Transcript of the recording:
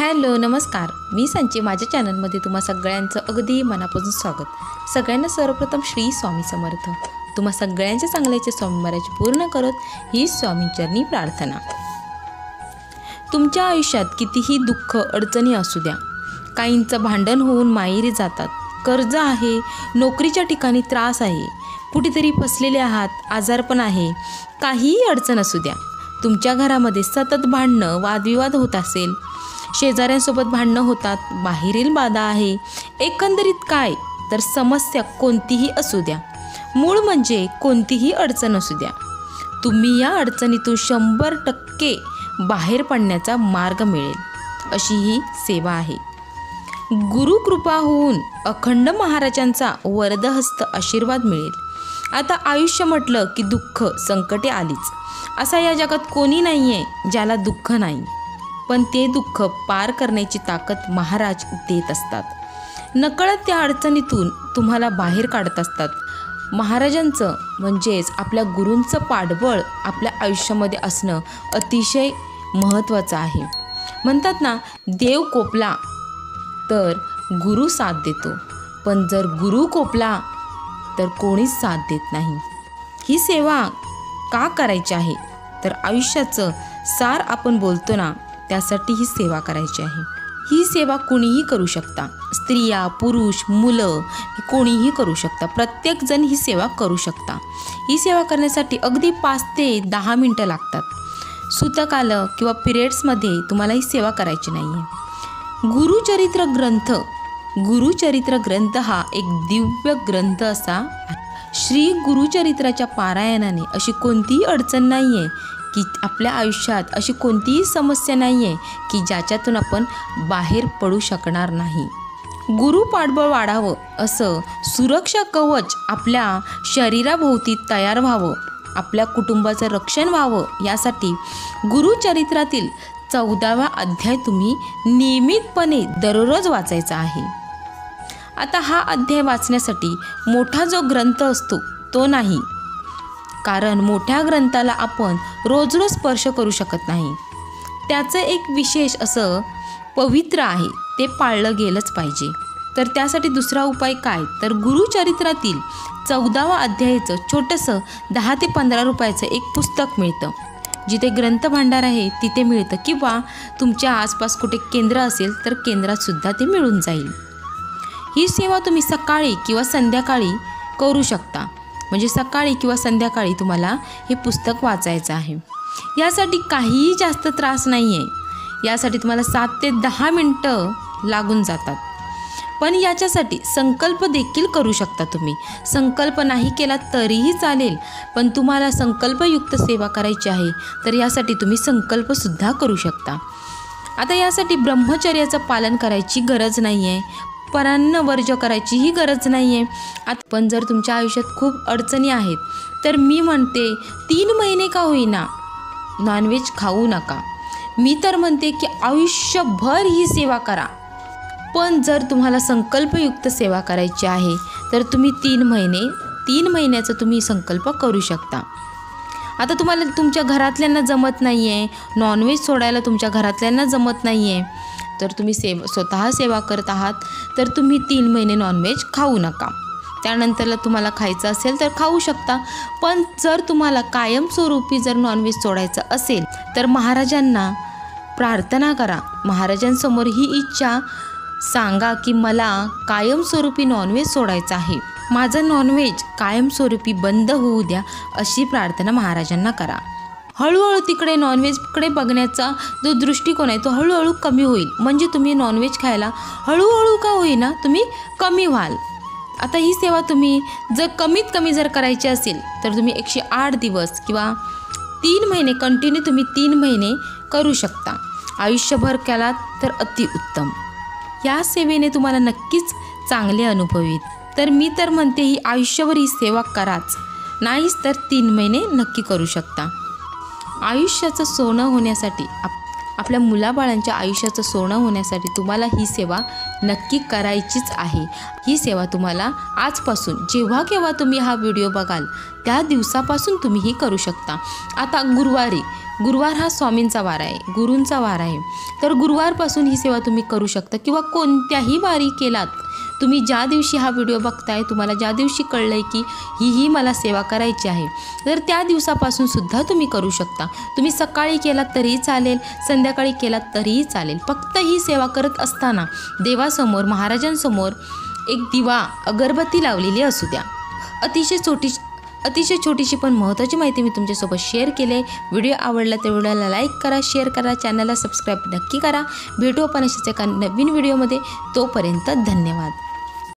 Hello नमस्कार, मी संची. माझ्या चॅनलमध्ये तुम्हा सगळ्यांचं अगदी मनापासून स्वागत. सगळ्यांना सर्वप्रथम श्री स्वामी समर्थ. तुम्हा सगळ्यांच्या चांगल्याचे स्वामींवराची पूर्ण करत ही स्वामींचरणी प्रार्थना. तुमच्या आयुष्यात कितीही दुःख अडचणी असू द्या, काहींचं भांडण होऊन माहेरी जातात, कर्ज आहे, नोकरीच्या ठिकाणी त्रास आहे, कुठेतरी फसलेले आहात, आजारपण आहे, काहीही अडचण असू द्या, तुमच्या घरामध्ये सतत भांडणं वादविवाद होत असेल, शेजाऱ्यांसोबत भांडणं होतात, बाहेरील बाधा आहे, एकंदरीत काय तर समस्या कोणतीही असू द्या, मूळ म्हणजे कोणतीही अडचण असू द्या, तुम्ही या अडचणीतून 100% बाहेर पडण्याचा मार्ग मिळेल अशी ही सेवा आहे. गुरुकृपा होऊन अखंड महाराजांचा वरदहस्त आशीर्वाद मिळेल. आता आयुष्य म्हटलं की दुःख संकटे आलीच. असा या जगात कोणी नाही आहे ज्याला दुःख नाही, पण ते दुःख पार करण्याची ताकद महाराज देत असतात. नकळत त्या अडचणीतून तुम्हाला बाहेर काढत असतात. महाराजांचं म्हणजेच आपल्या गुरूंचं पाठबळ आपल्या आयुष्यामध्ये असणं अतिशय महत्त्वाचं आहे. म्हणतात ना, देव कोपला तर गुरु साथ देतो, पण जर गुरु कोपला तर कोणीच साथ देत नाही. ही सेवा का करायची आहे तर आयुष्याचं सार आपण बोलतो ना, त्यासाठी ही सेवा करायची आहे. ही सेवा कोणीही करू शकता, स्त्रिया, पुरुष, मुलं कोणीही करू शकता. प्रत्येकजण ही सेवा करू शकता. ही सेवा करण्यासाठी अगदी 5 ते 10 मिनटं लागतात. सूतक आलं किंवा पिरियड्समध्ये तुम्हाला ही सेवा करायची नाही आहे. गुरुचरित्र ग्रंथ हा एक दिव्य ग्रंथ असा आहे. श्री गुरुचरित्राच्या पारायणाने अशी कोणतीही अडचण नाही आहे की आपल्या आयुष्यात अशी कोणतीही समस्या नाही आहे की ज्याच्यातून आपण बाहेर पडू शकणार नाही. गुरु पाठबळ वाढावं असं सुरक्षा कवच आपल्या शरीराभोवती तयार व्हावं, आपल्या कुटुंबाचं रक्षण व्हावं, यासाठी गुरुचरित्रातील 14वा अध्याय तुम्ही नियमितपणे दररोज वाचायचा आहे. आता हा अध्याय वाचण्यासाठी मोठा जो ग्रंथ असतो तो नाही, कारण मोठ्या ग्रंथाला आपण रोज स्पर्श करू शकत नाही. त्याचं एक विशेष असं पवित्र आहे, ते पाळलं गेलंच पाहिजे. तर त्यासाठी दुसरा उपाय काय तर गुरुचरित्रातील 14वा अध्यायाचं छोटंसं 10 ते 15 रुपयाचं एक पुस्तक मिळतं. जिथे ग्रंथ भांडार आहे तिथे मिळतं, किंवा तुमच्या आसपास कुठे केंद्र असेल तर केंद्रातसुद्धा ते मिळून जाईल. ही सेवा तुम्ही सकाळी किंवा संध्याकाळी करू शकता. म्हणजे सकाळी किंवा संध्याकाळी तुम्हाला हे पुस्तक वाचायचं आहे. यासाठी काहीही जास्त त्रास नाही आहे. यासाठी तुम्हाला 7 ते 10 मिनटं लागून जातात. पण याच्यासाठी संकल्प देखील करू शकता तुम्ही. संकल्प नाही केला तरीही चालेल, पण तुम्हाला संकल्पयुक्त सेवा करायची आहे तर यासाठी तुम्ही संकल्पसुद्धा करू शकता. आता यासाठी ब्रह्मचर्याचं पालन करायची गरज नाही आहे, परान्न वर्ज्य करायचीही गरज नाही आहे. पण जर तुमच्या आयुष्यात खूप अडचणी आहेत तर मी म्हणते 3 महिने का होईना नॉनव्हेज खाऊ नका. मी तर म्हणते की आयुष्यभर ही सेवा करा. पण जर तुम्हाला संकल्पयुक्त सेवा करायची आहे तर तुम्ही 3 महिन्याचा तुम्ही संकल्प करू शकता. आता तुम्हाला तुमच्या घरातल्यांना जमत नाही आहे, नॉनव्हेज सोडायला तुमच्या घरातल्यांना जमत नाही आहे, तर तुम्ही स्वतः सेवा करत आहात तर तुम्ही 3 महिने नॉनव्हेज खाऊ नका. त्यानंतरला तुम्हाला खायचं असेल तर खाऊ शकता. पण जर तुम्हाला कायमस्वरूपी जर नॉनव्हेज सोडायचं असेल तर महाराजांना प्रार्थना करा. महाराजांसमोर ही इच्छा सांगा की मला कायमस्वरूपी नॉनव्हेज सोडायचं आहे, माझं नॉनव्हेज कायमस्वरूपी बंद होऊ द्या, अशी प्रार्थना महाराजांना करा. हळूहळू तिकडे नॉनव्हेजकडे बघण्याचा जो दृष्टिकोन आहे तो हळूहळू कमी होईल. म्हणजे तुम्ही नॉनव्हेज खायला हळूहळू का होईना तुम्ही कमी व्हाल. आता ही सेवा तुम्ही जर कमीत कमी जर करायची असेल तर तुम्ही 108 दिवस किंवा 3 महिने कंटिन्यू तुम्ही 3 महिने करू शकता. आयुष्यभर केलात तर अतिउत्तम. या सेवेने तुम्हाला नक्कीच चांगले अनुभव येईल. तर मी तर म्हणते ही आयुष्यभर ही सेवा कराच, नाहीच तर 3 महिने नक्की करू शकता. आयुष्याचं सोनं होण्यासाठी आपल्या मुलाबाळांच्या आयुष्याचं सोनं होण्यासाठी तुम्हाला ही सेवा नक्की करायचीच आहे। ही सेवा तुम्हाला आजपासून जेव्हा केव्हा तुम्ही हा व्हिडिओ बघाल त्या दिवसापासून तुम्ही ही करू शकता। आता गुरुवार हा स्वामींचा वार आहे, गुरूंचा वार आहे, तर गुरुवारपासून ही सेवा तुम्ही करू शकता किंवा कोणत्याही वारी केलात तुम्ही। ज्या दिवशी हा व्हिडिओ बघताय तुम्हाला ज्या दिवशी कळलं आहे की ही मला सेवा करायची आहे तर त्या दिवसापासून सुद्धा तुम्ही करू शकता। तुम्ही सकाळी केलात तरीही चालेल, संध्याकाळी केलात तरीही चालेल। फक्त ही सेवा करत असताना देवासमोर महाराजांसमोर एक दिवा अगरबत्ती लावलेली असू द्या। अतिशय छोटीशी पण महत्त्वाची माहिती मी तुमच्यासोबत शेअर केली आहे। व्हिडिओ आवडला तर व्हिडिओला लाईक करा, शेअर करा, चॅनलला सबस्क्राईब नक्की करा। भेटू आपण अशाच एका नवीन व्हिडिओमध्ये, तोपर्यंत धन्यवाद।